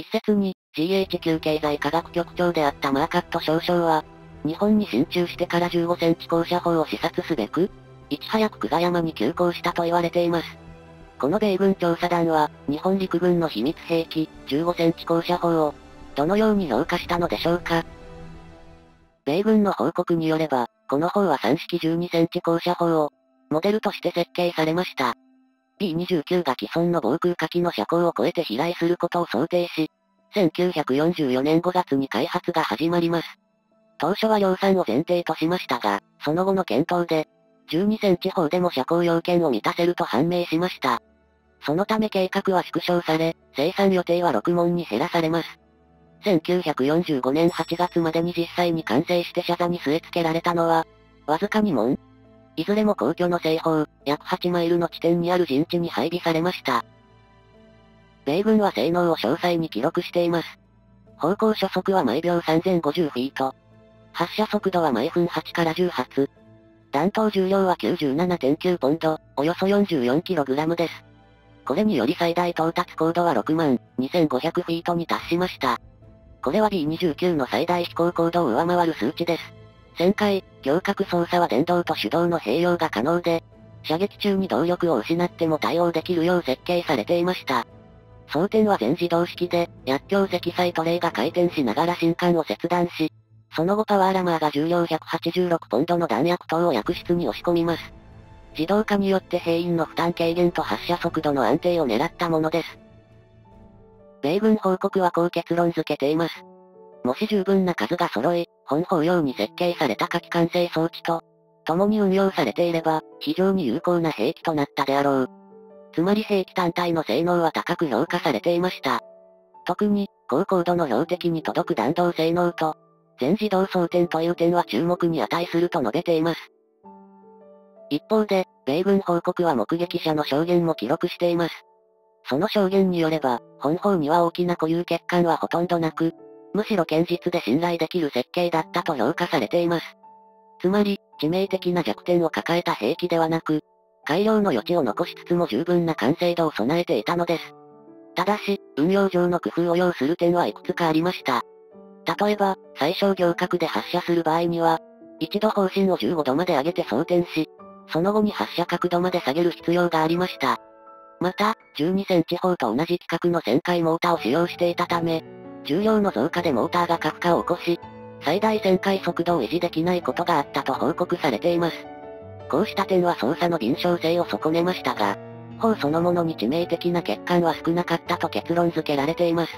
一説に、GHQ 経済科学局長であったマーカット少将は、日本に進駐してから15センチ高射砲を視察すべく、いち早く久我山に急行したと言われています。この米軍調査団は、日本陸軍の秘密兵器、15センチ高射砲を、どのように評価したのでしょうか。米軍の報告によれば、この砲は3式12センチ高射砲を、モデルとして設計されました。B29 が既存の防空火器の車高を超えて飛来することを想定し、1944年5月に開発が始まります。当初は量産を前提としましたが、その後の検討で、12センチ砲でも車高要件を満たせると判明しました。そのため計画は縮小され、生産予定は6門に減らされます。1945年8月までに実際に完成して車座に据え付けられたのは、わずか2門。いずれも皇居の西方、約8マイルの地点にある陣地に配備されました。米軍は性能を詳細に記録しています。砲高初速は毎秒3050フィート。発射速度は毎分8から10発。弾頭重量は 97.9 ポンド、およそ 44kg です。これにより最大到達高度は6万2500フィートに達しました。これは B29 の最大飛行高度を上回る数値です。旋回、胸郭操作は電動と手動の併用が可能で、射撃中に動力を失っても対応できるよう設計されていました。装填は全自動式で、薬莢積載トレイが回転しながら信管を切断し、その後パワーラマーが重量186ポンドの弾薬等を薬室に押し込みます。自動化によって兵員の負担軽減と発射速度の安定を狙ったものです。米軍報告はこう結論付けています。もし十分な数が揃い、本砲用に設計された火器管制装置と、共に運用されていれば、非常に有効な兵器となったであろう。つまり兵器単体の性能は高く評価されていました。特に、高高度の標的に届く弾道性能と、全自動装填という点は注目に値すると述べています。一方で、米軍報告は目撃者の証言も記録しています。その証言によれば、本砲には大きな固有欠陥はほとんどなく、むしろ堅実で信頼できる設計だったと評価されています。つまり、致命的な弱点を抱えた兵器ではなく、改良の余地を残しつつも十分な完成度を備えていたのです。ただし、運用上の工夫を要する点はいくつかありました。例えば、最小行角で発射する場合には、一度方針を15度まで上げて装填し、その後に発射角度まで下げる必要がありました。また、12センチ砲と同じ規格の旋回モーターを使用していたため、重量の増加でモーターが過負荷を起こし、最大旋回速度を維持できないことがあったと報告されています。こうした点は操作の敏捷性を損ねましたが、砲そのものに致命的な欠陥は少なかったと結論付けられています。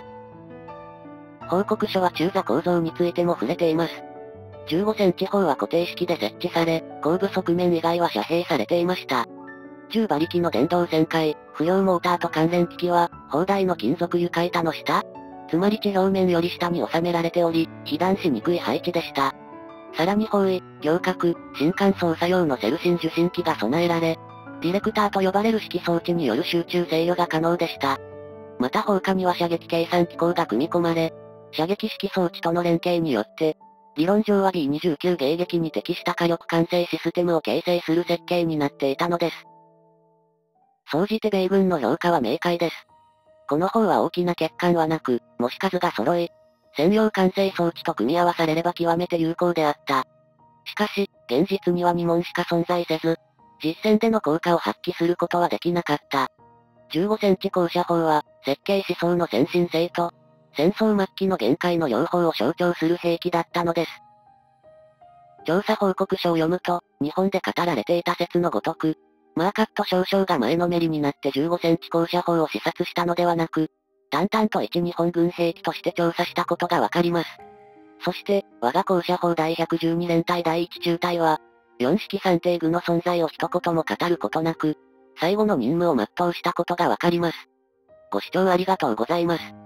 報告書は中座構造についても触れています。15センチ砲は固定式で設置され、後部側面以外は遮蔽されていました。10馬力の電動旋回、不要モーターと関連機器は、砲台の金属床板の下、つまり地表面より下に収められており、被弾しにくい配置でした。さらに方位、行角、信管操作用のセルシン受信機が備えられ、ディレクターと呼ばれる指揮装置による集中制御が可能でした。また砲下には射撃計算機構が組み込まれ、射撃式装置との連携によって、理論上は B29 迎撃に適した火力管制システムを形成する設計になっていたのです。総じて米軍の評価は明快です。この砲は大きな欠陥はなく、もし数が揃い、専用管制装置と組み合わされれば極めて有効であった。しかし、現実には2門しか存在せず、実戦での効果を発揮することはできなかった。15センチ高射砲は、設計思想の先進性と、戦争末期の限界の両方を象徴する兵器だったのです。調査報告書を読むと、日本で語られていた説のごとく、マーカット少将が前のめりになって15センチ高射砲を視察したのではなく、淡々と一日本軍兵器として調査したことがわかります。そして、我が高射砲第112連隊第1中隊は、4式算定具の存在を一言も語ることなく、最後の任務を全うしたことがわかります。ご視聴ありがとうございます。